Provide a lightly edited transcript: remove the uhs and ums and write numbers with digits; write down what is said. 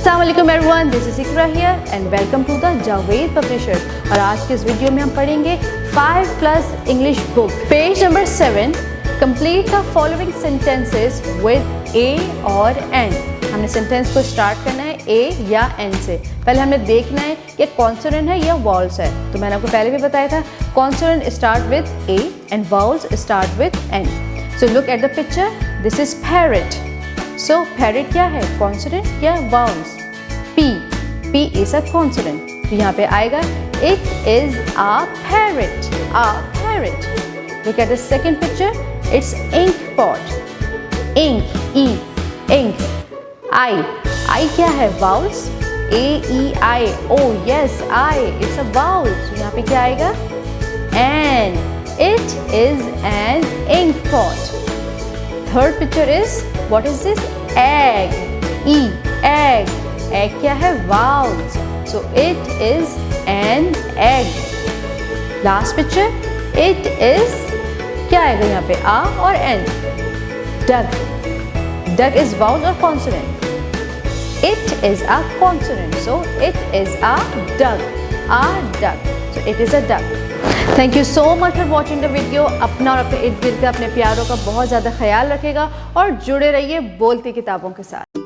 अस्सलामुअलैकुम everyone, this is Iqra here and welcome to the Javed publisher. और आज के इस वीडियो में हम पढ़ेंगे 5+ English book, page number 7। Complete the following sentences with a or an. हमने सेंटेंस को स्टार्ट करना है ए या एन से। पहले हमें देखना है कि कॉन्सोनेंट है या वॉल्स है। तो मैंने आपको पहले भी बताया था, consonant start with a and vowels start with an. So look at the picture, this is parrot. So parrot क्या है, कॉन्सोनेंट या vowels? P is a consonant, तो यहाँ पे आएगा it is a parrot, a parrot. Look at the second picture, it's ink pot, ink, i, ink. I क्या है, vowels, AEI, oh yes I, it's a vowel, तो यहाँ पे क्या आएगा, N, it is an ink pot. Third picture is, what is this, egg, e, egg, egg क्या है, vowels, so it is an egg. Last picture, it is, क्या आएगा यहाँ पे, a or an, duck, duck is vowel or consonant, it is a consonant, so it is a duck, so it is a duck. Thank you so much for watching the video. अपना और अपने इर्द गिर्द के अपने प्यारों का बहुत ज़्यादा ख्याल रखेगा और जुड़े रहिए बोलती किताबों के साथ।